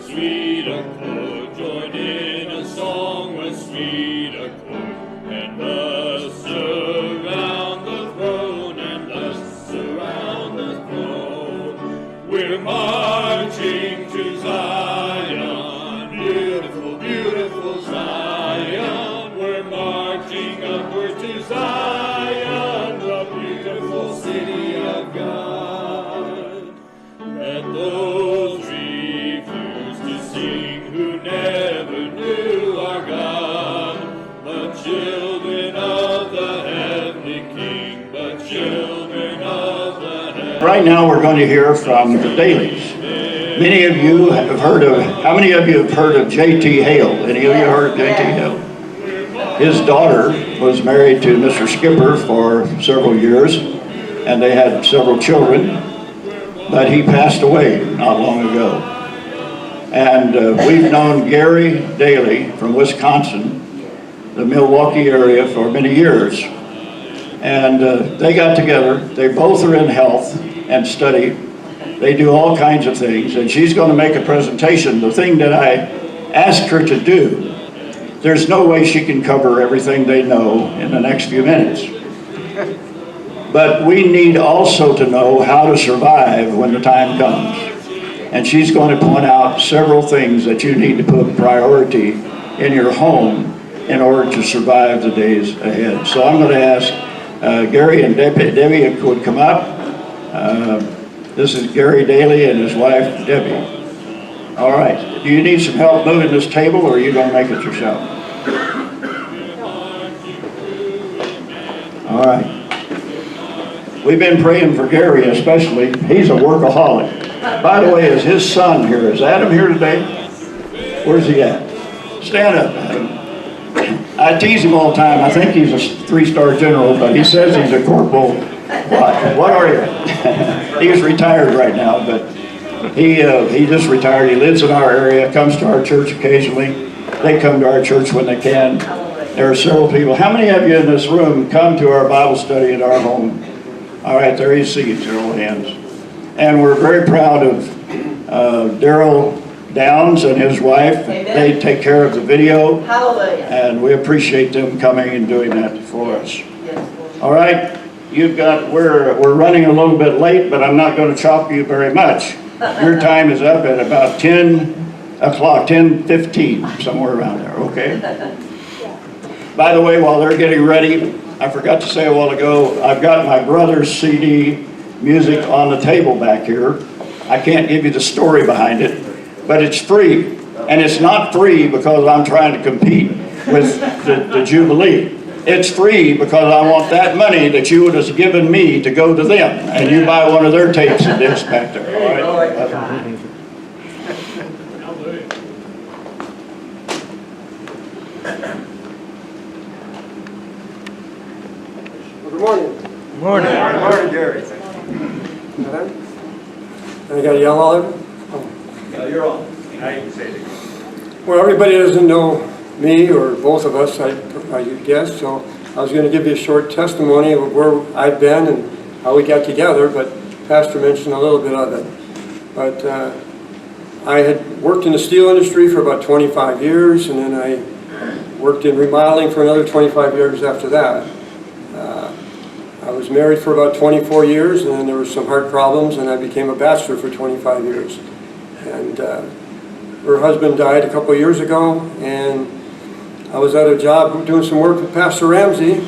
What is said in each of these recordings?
sweet accord, join in a song with sweet accord, and thus around the throne, and thus around the throne. We're marching to Zion, beautiful, beautiful Zion. We're marching upward to Zion, the beautiful city of God. Let those refuse to sing who never knew our God, but children of the heavenly King, but children of the heavenly. Right now we're going to hear from the Daileys. Many of you have heard of, how many of you have heard of J.T. Hale? Any of you heard of J.T. Hale? His daughter was married to Mr. Skipper for several years, and they had several children, but he passed away not long ago. And we've known Gary Dailey from Wisconsin, the Milwaukee area, for many years. And they got together. They both are in health and study. They do all kinds of things, and she's going to make a presentation. The thing that I asked her to do, there's no way she can cover everything they know in the next few minutes. But we need also to know how to survive when the time comes. And she's going to point out several things that you need to put priority in your home in order to survive the days ahead. So I'm going to ask Gary and Debbie would come up. This is Gary Dailey and his wife, Debbie. All right. Do you need some help moving this table, or are you going to make it yourself? All right. We've been praying for Gary especially. He's a workaholic. By the way, is his son here? Is Adam here today? Where's he at? Stand up, Adam. I tease him all the time. I think he's a 3-star general, but he says he's a corporal. What are you? He's retired right now, but he just retired. He lives in our area, comes to our church occasionally. They come to our church when they can. There are several people. How many of you in this room come to our Bible study at our home? All right, there you see it, all hands. And we're very proud of Daryl Downs and his wife. Amen. They take care of the video. Hallelujah. And we appreciate them coming and doing that for us. Yes. All right, we're running a little bit late, but I'm not going to chop you very much. Your time is up at about 10 o'clock, 10:15, somewhere around there, okay? By the way, while they're getting ready, I forgot to say a while ago, I've got my brother's CD music on the table back here. I can't give you the story behind it, but it's free. And it's not free because I'm trying to compete with the Jubilee. It's free because I want that money that you would have given me to go to them. And you buy one of their tapes and discs back there. All right? Good morning. Good morning. Good morning, Gary. I got to yell all over? Oh. Yeah, you're on. Now you can say it again. Well, everybody doesn't know me or both of us, I guess, so I was going to give you a short testimony of where I've been and how we got together, but Pastor mentioned a little bit of it. But I had worked in the steel industry for about 25 years, and then I worked in remodeling for another 25 years after that. I was married for about 24 years, and then there were some heart problems, and I became a bachelor for 25 years. And her husband died a couple of years ago, and I was at a job doing some work with Pastor Ramsey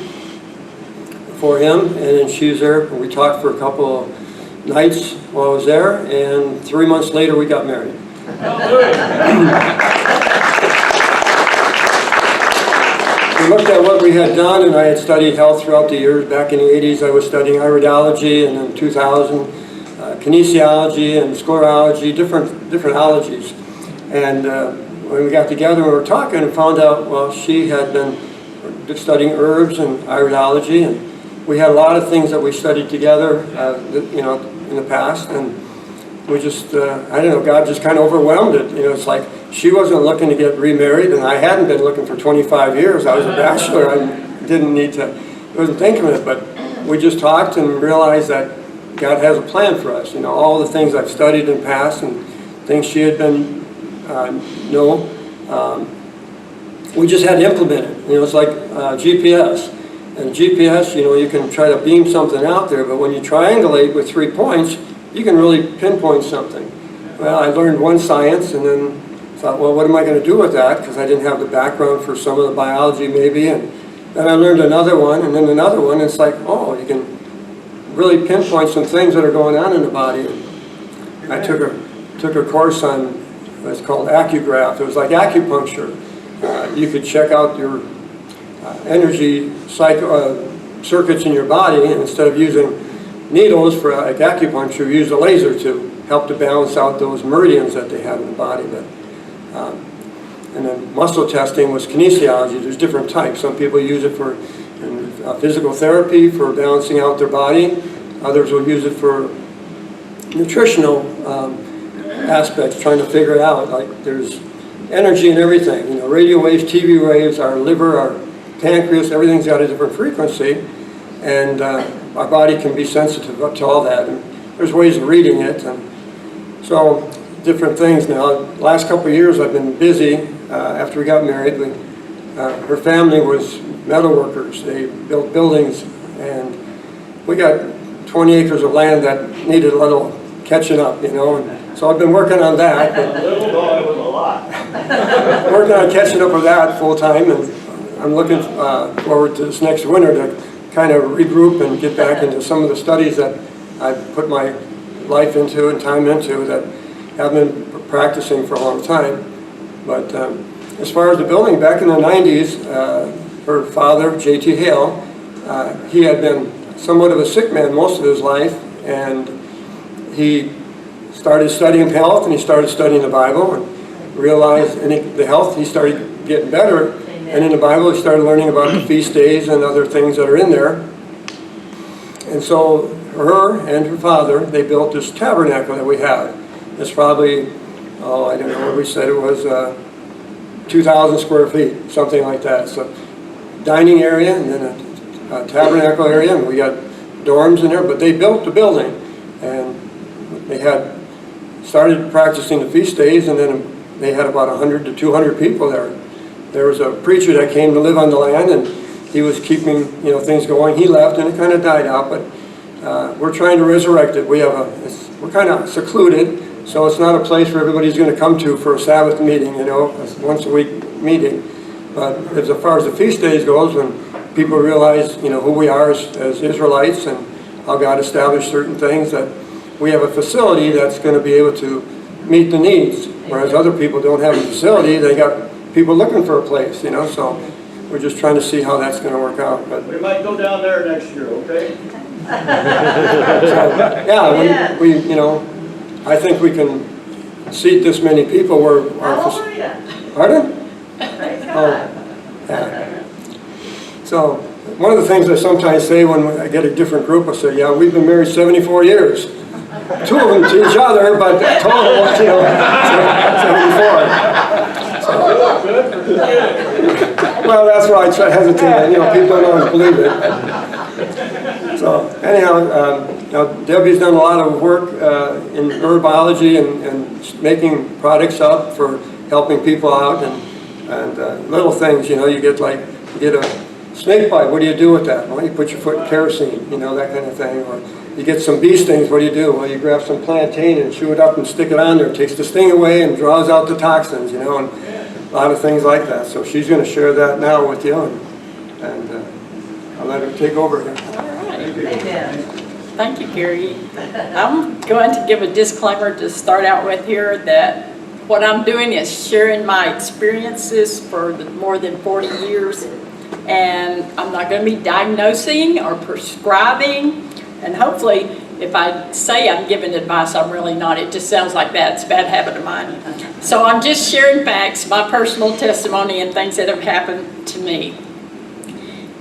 for him, and then she was there, and we talked for a couple of nights while I was there, and 3 months later we got married. We looked at what we had done, and I had studied health throughout the years. Back in the 80s, I was studying iridology, and in 2000, kinesiology and sclerology, different ologies. And when we got together, we were talking and found out, well, she had been studying herbs and iridology, and we had a lot of things that we studied together, in the past, and we just, I don't know, God just kind of overwhelmed it. It's like she wasn't looking to get remarried, and I hadn't been looking for 25 years. I was a bachelor. I wasn't thinking of it, but we just talked and realized that God has a plan for us. All the things I've studied in the past and things she had been know. We just had to implement it. You know, it's like GPS. And GPS, you know, you can try to beam something out there, but when you triangulate with 3 points, you can really pinpoint something. Well, I learned one science and then thought, well, what am I going to do with that? Because I didn't have the background for some of the biology maybe. And then I learned another one and then another one. And it's like, oh, you can really pinpoint some things that are going on in the body. And I took a course on what's called accugraph. It was like acupuncture. You could check out your energy circuits in your body, and instead of using needles for like acupuncture, use a laser to help to balance out those meridians that they have in the body. And then muscle testing was kinesiology. There's different types. Some people use it for physical therapy, for balancing out their body. Others will use it for nutritional aspects, trying to figure it out. Like there's energy in everything. You know, radio waves, TV waves, our liver, our pancreas, everything's got a different frequency, and our body can be sensitive up to all that. And there's ways of reading it, and so different things. Now, last couple of years I've been busy. After we got married, her family was metal workers. They built buildings, and we got 20 acres of land that needed a little catching up, you know. And so I've been working on that. Little dog was a lot. Working on catching up with that full time, and I'm looking forward to this next winter to kind of regroup and get back into some of the studies that I've put my life into and time into that have been practicing for a long time. But as far as the building, back in the 90s, her father, J.T. Hale, he had been somewhat of a sick man most of his life, and he started studying health, and he started studying the Bible, and realized in the health he started getting better. And in the Bible, he started learning about the feast days and other things that are in there. And so her and her father, they built this tabernacle that we have. It's probably, oh, I don't know what we said it was, 2,000 square feet, something like that. So dining area and then a tabernacle area, and we got dorms in there, but they built the building. And they had started practicing the feast days, and then they had about 100 to 200 people there. There was a preacher that came to live on the land, and he was keeping, you know, things going. He left, and it kind of died out. But we're trying to resurrect it. We're kind of secluded, so it's not a place where everybody's going to come to for a Sabbath meeting. You know, it's a once a week meeting. But as far as the feast days goes, when people realize, you know, who we are as Israelites and how God established certain things, that we have a facility that's going to be able to meet the needs, whereas other people don't have a facility. They got people looking for a place, you know, so we're just trying to see how that's going to work out. But We might go down there next year, okay? so, yeah, we you know, I think we can seat this many people where Hallelujah. Pardon? Praise Oh, God. yeah. So one of the things I sometimes say when I get a different group, I say, yeah, we've been married 74 years. 2 of them to each other, but total, you know, 74. Well, that's why I hesitate. You know, people don't always believe it. So anyhow, now Debbie's done a lot of work in herbology and making products up for helping people out, and little things. You know, you get a snake bite. What do you do with that? Well, you put your foot in kerosene. You know, that kind of thing. Or you get some bee stings. What do? Well, you grab some plantain and chew it up and stick it on there. It takes the sting away and draws out the toxins. You know, and a lot of things like that. So she's going to share that now with you, and I'll let her take over here. Amen. Thank you, Gary. I'm going to give a disclaimer to start out with here that what I'm doing is sharing my experiences for more than 40 years, and I'm not going to be diagnosing or prescribing, and hopefully if I say I'm giving advice, I'm really not. It just sounds like that. It's a bad habit of mine. So I'm just sharing facts, my personal testimony, and things that have happened to me.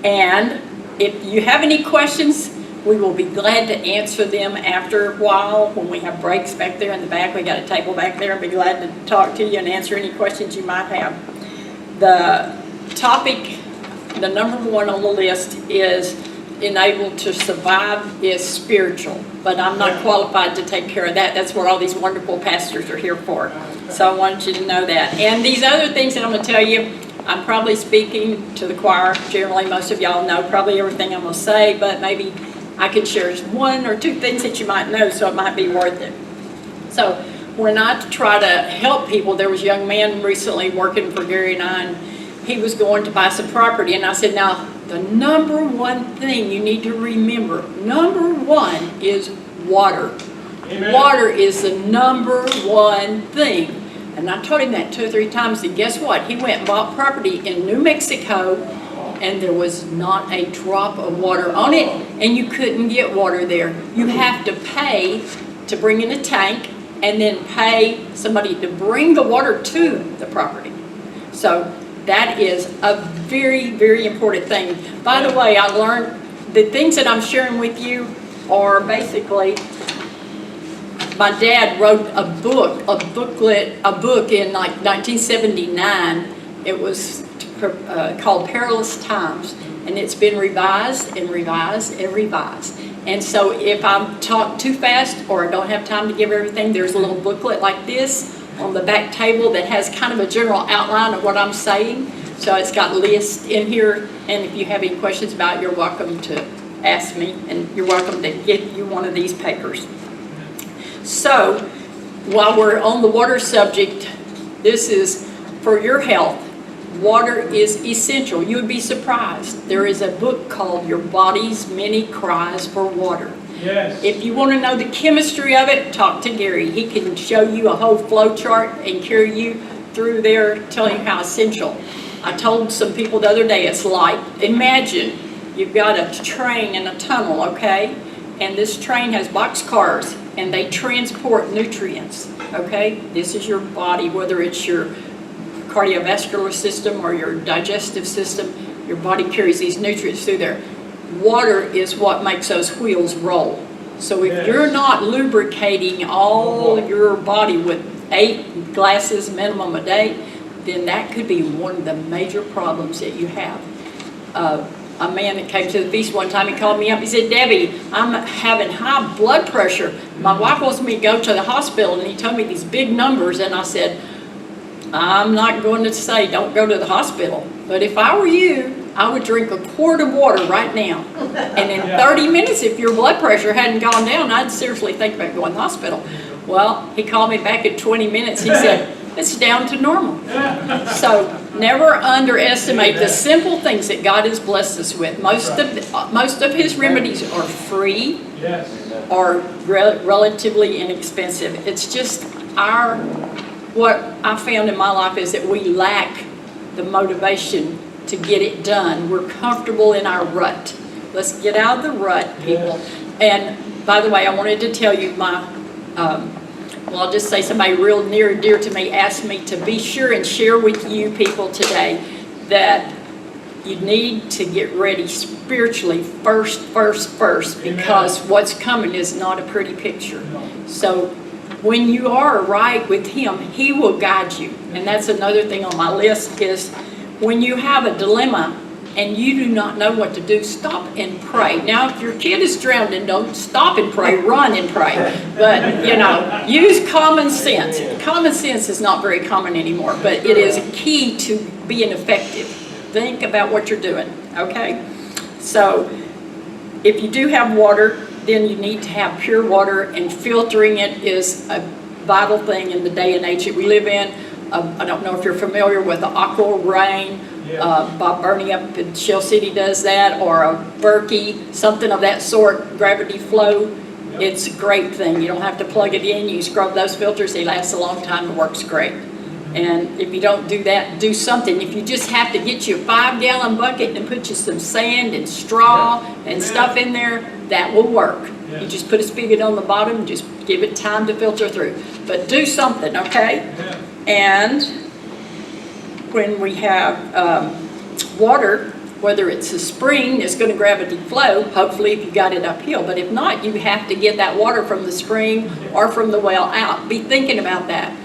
And if you have any questions, we will be glad to answer them after a while when we have breaks back there in the back. We got a table back there. I'll be glad to talk to you and answer any questions you might have. The topic, the number one on the list is enabled to survive is spiritual. but I'm not qualified to take care of that. That's what all these wonderful pastors are here for. So I wanted you to know that. And these other things that I'm going to tell you, I'm probably speaking to the choir. Generally, most of y'all know probably everything I'm going to say, but maybe I could share one or two things that you might know, so it might be worth it. So when I try to help people, there was a young man recently working for Gary and I, and he was going to buy some property, and I said, now, the number one thing you need to remember, number one is water. Amen. Water is the number one thing. And I told him that 2 or 3 times, and guess what? He went and bought property in New Mexico, and there was not a drop of water on it, and you couldn't get water there. You have to pay to bring in a tank, and then pay somebody to bring the water to the property. So that is a very, very important thing. By the way, I learned the things that I'm sharing with you are basically, my dad wrote a book in like 1979. It was called Perilous Times, and it's been revised and revised and revised. And so if I talk too fast or I don't have time to give everything, there's a little booklet like this on the back table that has kind of a general outline of what I'm saying. So it's got lists in here, and if you have any questions about it, you're welcome to ask me, and you're welcome to get you one of these papers. So while we're on the water subject, this is for your health. Water is essential. You would be surprised. There is a book called Your Body's Many Cries for Water. Yes. If you want to know the chemistry of it, talk to Gary. He can show you a whole flow chart and carry you through there, telling you how essential. I told some people the other day, it's like, imagine you've got a train in a tunnel, okay? And this train has boxcars, and they transport nutrients, okay? This is your body, whether it's your cardiovascular system or your digestive system, your body carries these nutrients through there. Water is what makes those wheels roll. So if you're not lubricating all your body with 8 glasses minimum a day, then that could be one of the major problems that you have. A man that came to the feast one time, he called me up, he said, Debbie, I'm having high blood pressure. My wife wants me to go to the hospital, and he told me these big numbers, and I said, I'm not going to say don't go to the hospital, but if I were you, I would drink a quart of water right now. And in 30 minutes, if your blood pressure hadn't gone down, I'd seriously think about going to the hospital. Well, he called me back in 20 minutes. He said, it's down to normal. So never underestimate the simple things that God has blessed us with. Most of his remedies are free, are relatively inexpensive. It's just what I found in my life is that we lack the motivation to get it done. We're comfortable in our rut. Let's get out of the rut, people. And by the way, I wanted to tell you I'll just say somebody real near and dear to me asked me to be sure and share with you people today that you need to get ready spiritually first, because what's coming is not a pretty picture. So when you are right with him, he will guide you. And that's another thing on my list is when you have a dilemma and you do not know what to do, stop and pray. Now, if your kid is drowning, don't stop and pray, run and pray. But, use common sense. Common sense is not very common anymore, but it is a key to being effective. Think about what you're doing, okay? So, if you do have water, then you need to have pure water, and filtering it is a vital thing in the day and age that we live in. I don't know if you're familiar with the Aqua Rain. Bob Burney up in Shell City does that, or a Berkey, something of that sort, gravity flow. It's a great thing. You don't have to plug it in. You scrub those filters. They last a long time. It works great. And if you don't do that, do something. If you just have to get you a 5-gallon bucket and put you some sand and straw and stuff in there, that will work. You just put a spigot on the bottom and just give it time to filter through. But do something, okay? And when we have water, whether it's a spring that's going to gravity flow, hopefully if you got it uphill, but if not, you have to get that water from the spring or from the well out. Be thinking about that.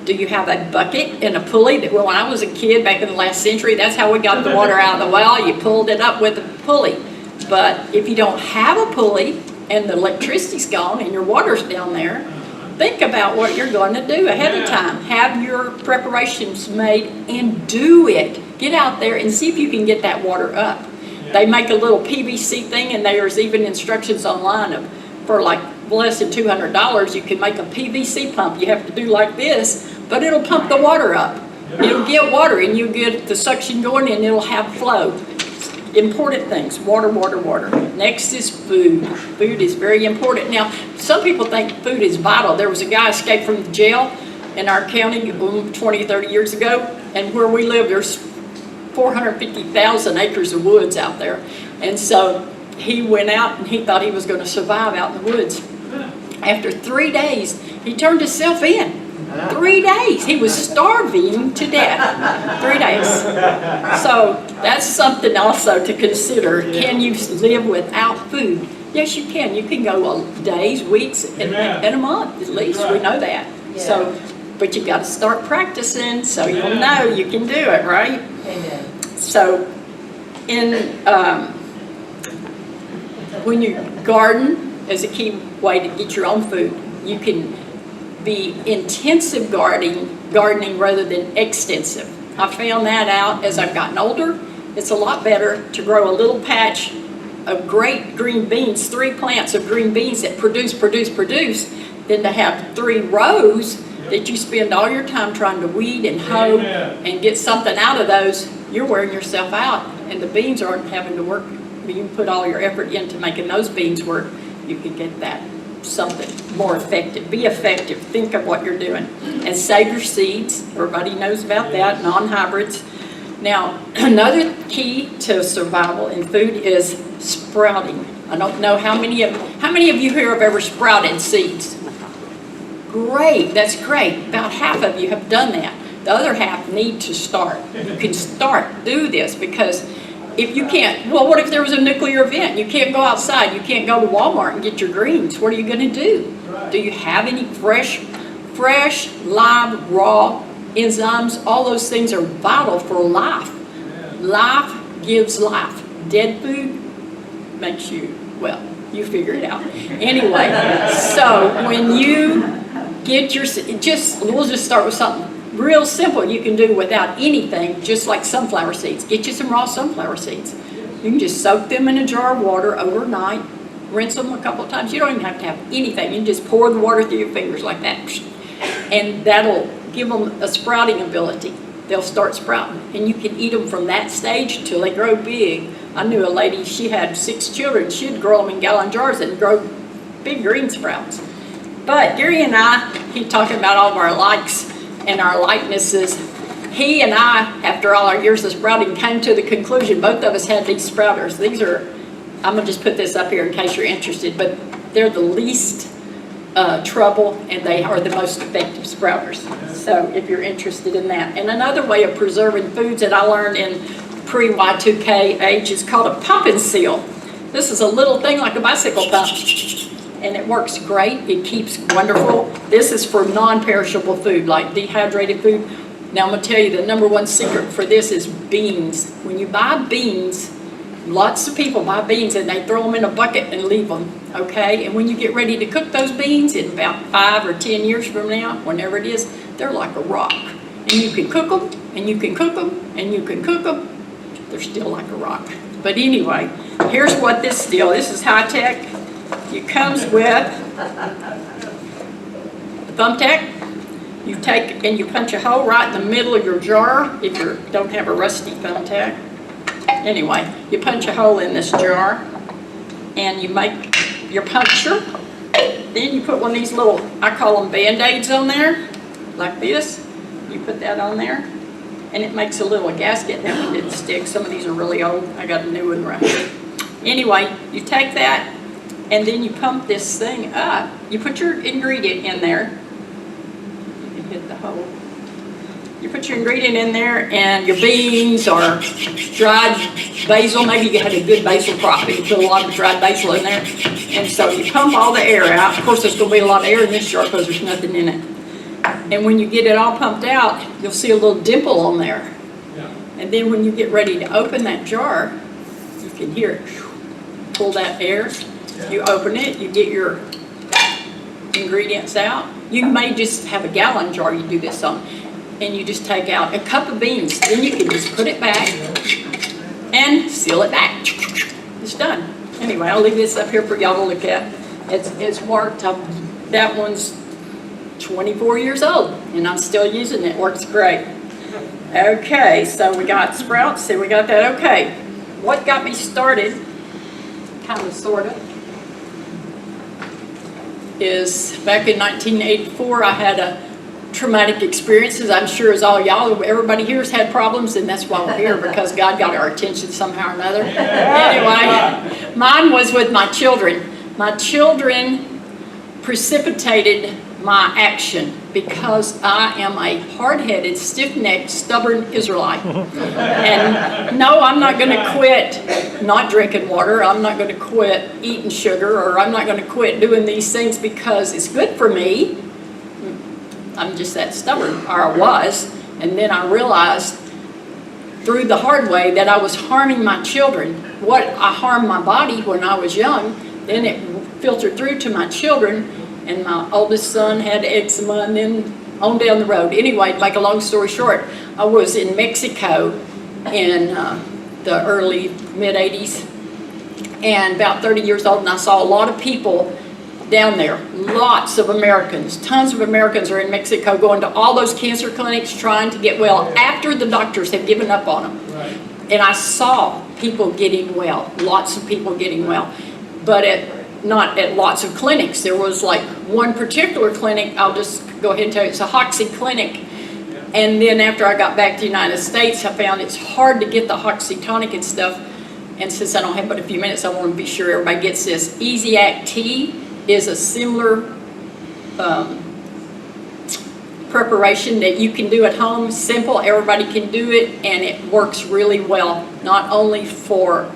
Do you have a bucket and a pulley? Well, when I was a kid back in the last century, that's how we got the water out of the well. You pulled it up with a pulley. But if you don't have a pulley, and the electricity's gone and your water's down there, think about what you're going to do ahead of time. Have your preparations made and do it. Get out there and see if you can get that water up. They make a little PVC thing, and there's even instructions online for like less than $200, you can make a PVC pump. You have to do like this, but it'll pump the water up. It'll get water, and you get the suction going, and it'll have flow. Important things, water, water, water. Next is food. Food is very important. Now, some people think food is vital. There was a guy escaped from the jail in our county 20, 30 years ago, and where we live, there's 450,000 acres of woods out there. And so he went out and he thought he was going to survive out in the woods. After 3 days, he turned himself in. 3 days. He was starving to death. 3 days. So that's something also to consider. Can you live without food? Yes, you can. You can go days, weeks, and a month at least. We know that. So, but you got to start practicing so you'll know you can do it, right? Amen. So, when you garden is a key way to get your own food. You can be intensive gardening rather than extensive. I found that out as I've gotten older. It's a lot better to grow a little patch of great green beans, 3 plants of green beans that produce, than to have 3 rows that you spend all your time trying to weed and hoe and get something out of those. You're wearing yourself out, and the beans aren't having to work. You put all your effort into making those beans work, you can get that something more effective. Be effective. Think of what you're doing. And save your seeds. Everybody knows about that, non-hybrids. Now, another key to survival in food is sprouting. I don't know how many of you here have ever sprouted seeds? Great, that's great. About half of you have done that. The other half need to start. You can start, do this, because if you can't, well, what if there was a nuclear event? You can't go outside. You can't go to Walmart and get your greens. What are you going to do? Do you have any fresh, live, raw enzymes? All those things are vital for life. Life gives life. Dead food makes you, well, you figure it out. Anyway, so when you get your, we'll just start with something real simple you can do without anything, just like sunflower seeds. Get you some raw sunflower seeds. You can just soak them in a jar of water overnight, rinse them a couple of times. You don't even have to have anything. You can just pour the water through your fingers like that. And that'll give them a sprouting ability. They'll start sprouting. And you can eat them from that stage till they grow big. I knew a lady, she had 6 children. She'd grow them in gallon jars and grow big green sprouts. But Gary and I keep talking about all of our likes and our likenesses. He and I, after all our years of sprouting, came to the conclusion both of us had these sprouters. These are, I'm going to just put this up here in case you're interested, but they're the least trouble, and they are the most effective sprouters. So if you're interested in that. And another way of preserving foods that I learned in pre-Y2K age is called a pump and seal. This is a little thing like a bicycle pump, and it works great. It keeps wonderful. This is for non-perishable food, like dehydrated food. Now I'm going to tell you the #1 secret for this is beans. When you buy beans, lots of people buy beans and they throw them in a bucket and leave them, okay? And when you get ready to cook those beans in about 5 or 10 years from now, whenever it is, they're like a rock. And you can cook them, and you can cook them, and you can cook them. They're still like a rock. But anyway, here's what this is high-tech. It comes with thumbtack. You take and you punch a hole right in the middle of your jar if you don't have a rusty thumbtack. Anyway, you punch a hole in this jar and you make your puncture. Then you put one of these little, I call them Band-Aids on there, like this. You put that on there and it makes a little gasket. That one didn't stick. Some of these are really old. I got a new one right here. Anyway, you take that and then you pump this thing up. You put your ingredient in there. You can hit the hole. You put your ingredient in there, and your beans or dried basil. Maybe you had a good basil crop. You put a lot of dried basil in there. And so you pump all the air out. Of course, there's going to be a lot of air in this jar because there's nothing in it. And when you get it all pumped out, you'll see a little dimple on there. And then when you get ready to open that jar, you can hear it pull that air. You open it, you get your ingredients out. You may just have a gallon jar you do this on, and you just take out a cup of beans. Then you can just put it back and seal it back. It's done. Anyway, I'll leave this up here for y'all to look at. It's worked. That one's 24 years old, and I'm still using it. Works great. Okay, so we got sprouts, so we got that. Okay, what got me started, kind of, sort of, is back in 1984, I had a traumatic experiences. I'm sure as all y'all, everybody here has had problems, and that's why we're here, because God got our attention somehow or another. Anyway, mine was with my children. My children precipitated my action because I am a hard-headed, stiff-necked, stubborn Israelite. And no, I'm not going to quit not drinking water. I'm not going to quit eating sugar, or I'm not going to quit doing these things because it's good for me. I'm just that stubborn, or I was. And then I realized through the hard way that I was harming my children. What I harmed my body when I was young, then it filtered through to my children. And my oldest son had eczema, and then on down the road. Anyway, to make a long story short, I was in Mexico in the early, mid-80s, and about 30 years old, and I saw a lot of people down there. Lots of Americans, tons of Americans are in Mexico going to all those cancer clinics trying to get well after the doctors have given up on them. Right. And I saw people getting well, lots of people getting well, but not at lots of clinics. There was like one particular clinic, I'll just go ahead and tell you, it's a Hoxie clinic. And then after I got back to the United States, I found it's hard to get the Hoxie tonic and stuff. And since I don't have but a few minutes, I want to be sure everybody gets this. Easy Act Tea is a similar preparation that you can do at home. Simple, everybody can do it, and it works really well, not only for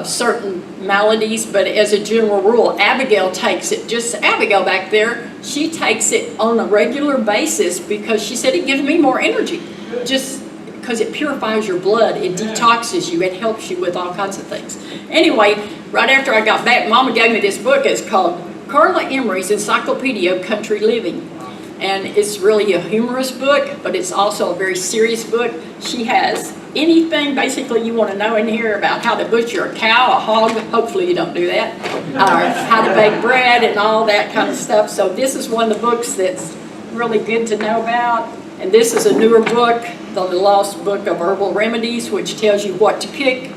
certain maladies, but as a general rule. Abigail takes it, just Abigail back there, she takes it on a regular basis because she said it gives me more energy. Just because it purifies your blood, it detoxes you, it helps you with all kinds of things. Anyway, right after I got back, Mama gave me this book. It's called Carla Emery's Encyclopedia of Country Living. And it's really a humorous book, but it's also a very serious book. She has anything basically you want to know in here about how to butcher a cow, a hog, hopefully you don't do that, how to bake bread and all that kind of stuff. So this is one of the books that's really good to know about. And this is a newer book, The Lost Book of Herbal Remedies, which tells you what to pick.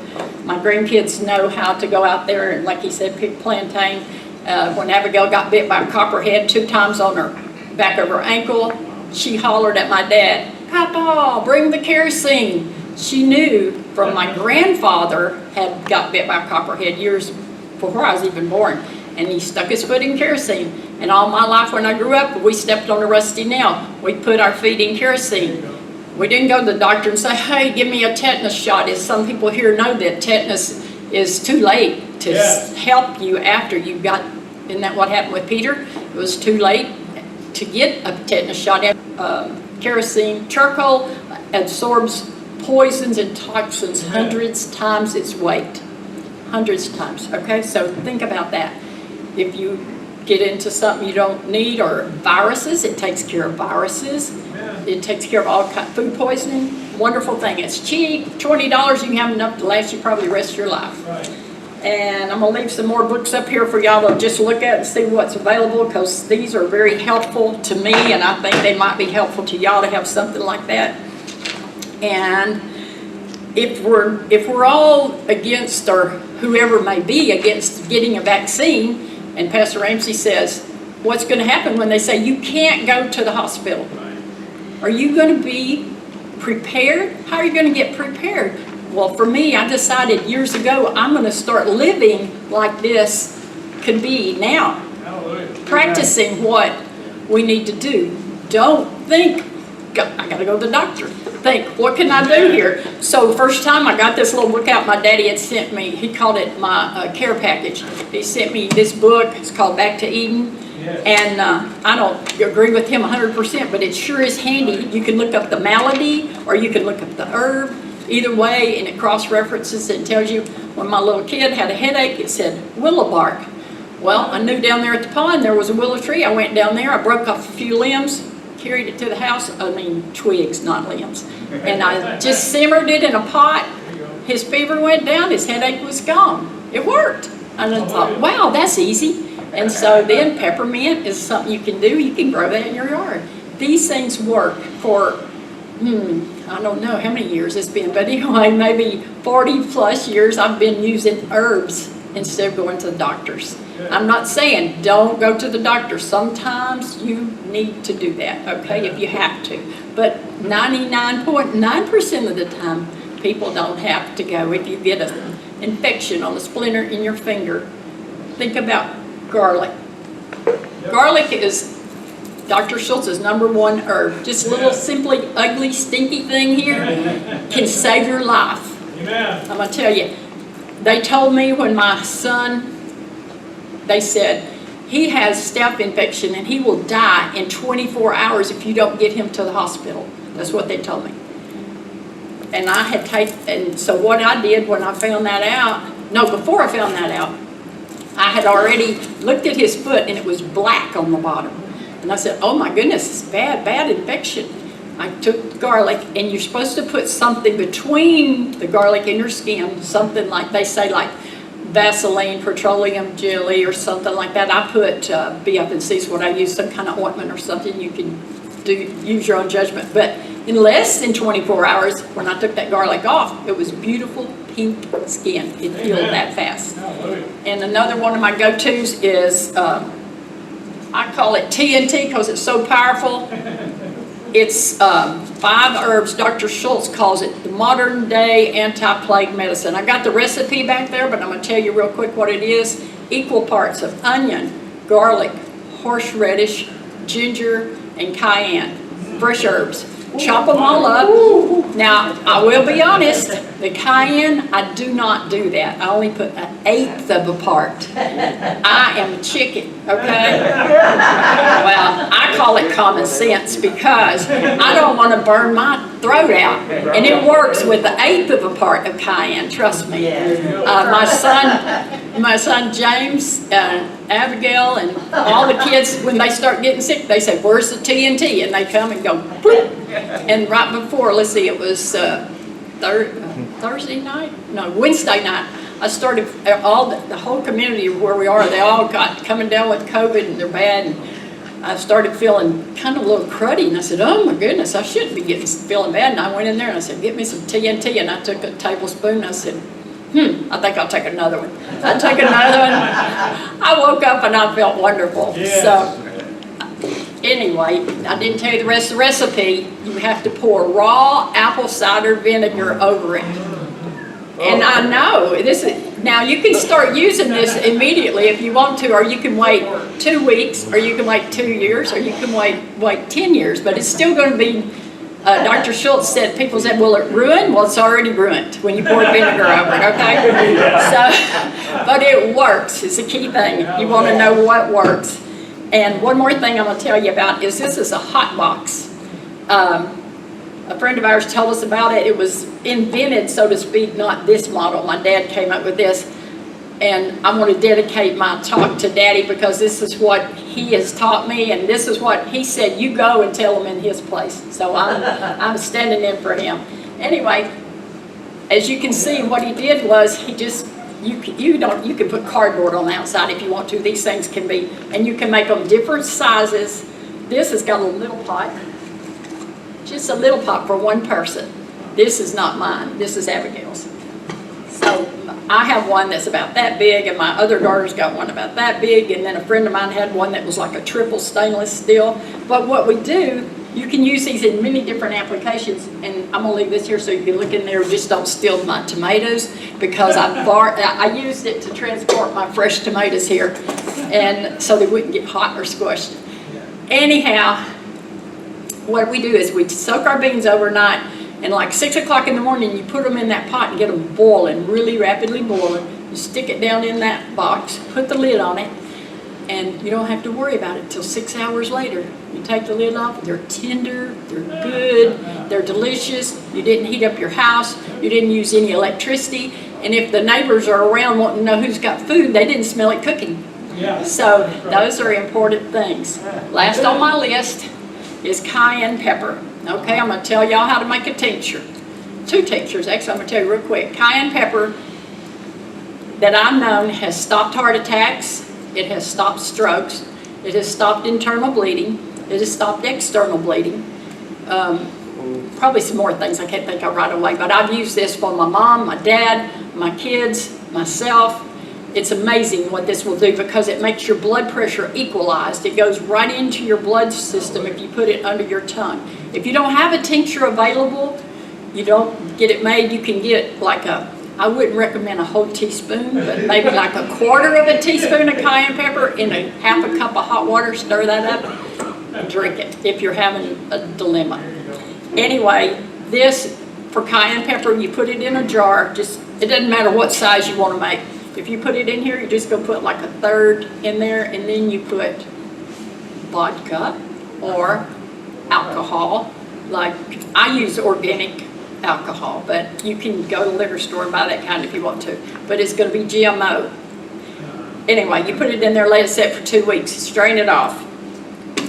My grandkids know how to go out there and, like he said, pick plantain. When Abigail got bit by a copperhead 2 times on her back of her ankle, she hollered at my dad, "Papa, bring the kerosene." She knew from my grandfather had got bit by a copperhead years before I was even born, and he stuck his foot in kerosene. And all my life when I grew up, we stepped on a rusty nail. We put our feet in kerosene. We didn't go to the doctor and say, "Hey, give me a tetanus shot." As some people here know that tetanus is too late to help you after you got, isn't that what happened with Peter? It was too late to get a tetanus shot. Kerosene, charcoal absorbs poisons and toxins hundreds times its weight. Hundreds of times, okay? So think about that. If you get into something you don't need, or viruses, it takes care of viruses. It takes care of all kinds of food poisoning. Wonderful thing. It's cheap, $20. You can have enough to last you probably the rest of your life. Right. And I'm going to leave some more books up here for y'all to just look at and see what's available, because these are very helpful to me, and I think they might be helpful to y'all to have something like that. And if we're all against, or whoever may be against getting a vaccine, and Pastor Ramsey says, what's going to happen when they say you can't go to the hospital? Are you going to be prepared? How are you going to get prepared? Well, for me, I decided years ago, I'm going to start living like this could be now. Hallelujah. Practicing what we need to do. Don't think, I got to go to the doctor. Think, what can I do here? So first time I got this little book out, my daddy had sent me, he called it my care package. He sent me this book, it's called Back to Eden. And I don't agree with him 100%, but it sure is handy. You can look up the malady, or you can look up the herb. Either way, and it cross-references and tells you, when my little kid had a headache, it said willow bark. Well, I knew down there at the pond there was a willow tree. I went down there, I broke off a few limbs, carried it to the house, I mean twigs, not limbs. And I just simmered it in a pot. His fever went down, his headache was gone. It worked. And I thought, wow, that's easy. And so then peppermint is something you can do. You can grow that in your yard. These things work for, I don't know how many years it's been, but anyway, maybe 40 plus years I've been using herbs instead of going to the doctors. I'm not saying don't go to the doctor. Sometimes you need to do that, okay, if you have to. But 99.9% of the time, people don't have to go. If you get an infection on a splinter in your finger, think about garlic. Garlic is Dr. Schultz's #1 herb. Just a little simply ugly, stinky thing here can save your life. I'm going to tell you, they told me when my son, they said, he has staph infection and he will die in 24 hours if you don't get him to the hospital. That's what they told me. And I had and so what I did when I found that out, before I found that out, I had already looked at his foot and it was black on the bottom. And I said, oh my goodness, it's bad infection. I took garlic, and you're supposed to put something between the garlic and your skin, something like, they say like Vaseline, petroleum jelly or something like that. I put, be up and see what I use, some kind of ointment or something. You can use your own judgment. But in less than 24 hours, when I took that garlic off, it was beautiful pink skin. It healed that fast. And another one of my go-tos is, I call it TNT because it's so powerful. It's 5 herbs. Dr. Schultz calls it the modern day anti-plague medicine. I got the recipe back there, but I'm going to tell you real quick what it is. Equal parts of onion, garlic, horseradish, ginger, and cayenne. Fresh herbs. Chop them all up. Now, I will be honest, the cayenne, I do not do that. I only put 1/8 of a part. I am a chicken, okay? Well, I call it common sense because I don't want to burn my throat out. And it works with the 1/8 of a part of cayenne, trust me. My son James, Abigail, and all the kids, when they start getting sick, they say, where's the TNT? And they come and go, boop. And right before, let's see, it was Thursday night? No, Wednesday night. I started, the whole community where we are, they all got coming down with COVID and they're bad. And I started feeling kind of a little cruddy. And I said, oh my goodness, I shouldn't be feeling bad. And I went in there and I said, get me some TNT. And I took a tablespoon and I said, I think I'll take another one. I took another one. I woke up and I felt wonderful. Yes. So anyway, I didn't tell you the rest of the recipe. You have to pour raw apple cider vinegar over it. And I know, now you can start using this immediately if you want to, or you can wait 2 weeks, or you can wait 2 years, or you can wait 10 years, but it's still going to be, Dr. Schultz said, people said, will it ruin? Well, it's already ruined when you pour vinegar over it, okay? So, but it works, it's a key thing. You want to know what works. And one more thing I'm going to tell you about is this is a hot box. A friend of ours told us about it. It was invented, so to speak, not this model. My dad came up with this. And I'm going to dedicate my talk to Daddy because this is what he has taught me. And this is what he said, you go and tell him in his place. So I'm standing in for him. Anyway, as you can see, what he did was he just, you can put cardboard on the outside if you want to. These things can be, and you can make them different sizes. This has got a little pot. Just a little pot for one person. This is not mine. This is Abigail's. So I have one that's about that big, and my other daughter's got one about that big, and then a friend of mine had one that was like a triple stainless steel. But what we do, you can use these in many different applications, and I'm going to leave this here so you can look in there. Just don't steal my tomatoes because I used it to transport my fresh tomatoes here, and so they wouldn't get hot or squished. Anyhow, what we do is we soak our beans overnight, and like 6 o'clock in the morning, you put them in that pot and get them boiling, really rapidly boiling. You stick it down in that box, put the lid on it, and you don't have to worry about it until 6 hours later. You take the lid off, they're tender, they're good, they're delicious. You didn't heat up your house, you didn't use any electricity, and if the neighbors are around wanting to know who's got food, they didn't smell it cooking. So those are important things. Last on my list is cayenne pepper. Okay, I'm gonna tell y'all how to make a tincture. 2 tinctures, actually, I'm gonna tell you real quick. Cayenne pepper that I've known has stopped heart attacks, it has stopped strokes, it has stopped internal bleeding, it has stopped external bleeding. Probably some more things I can't think of right away, but I've used this for my mom, my dad, my kids, myself. It's amazing what this will do because it makes your blood pressure equalized. It goes right into your blood system if you put it under your tongue. If you don't have a tincture available, you don't get it made, you can get like I wouldn't recommend a whole teaspoon, but maybe like a quarter of a teaspoon of cayenne pepper in a half a cup of hot water, stir that up, and drink it if you're having a dilemma. Anyway, this, for cayenne pepper, you put it in a jar, it doesn't matter what size you want to make. If you put it in here, you just go put like a third in there, and then you put vodka or alcohol. Like, I use organic alcohol, but you can go to the liquor store and buy that kind if you want to. But it's going to be GMO. Anyway, you put it in there, let it sit for 2 weeks, strain it off.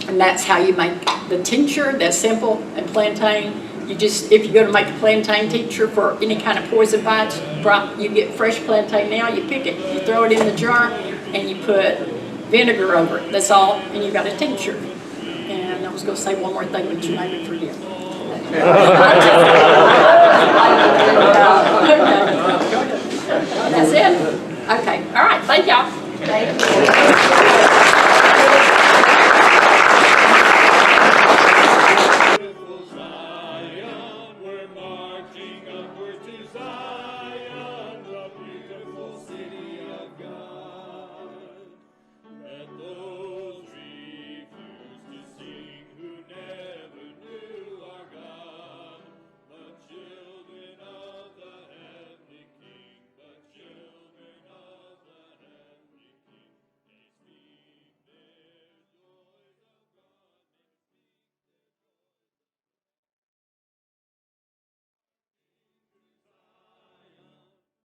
And that's how you make the tincture. That's simple. And plantain, if you're going to make a plantain tincture for any kind of poison bites, you get fresh plantain now, you pick it, you throw it in the jar, and you put vinegar over it. That's all, and you got a tincture. And I was going to say one more thing, but you made me forget.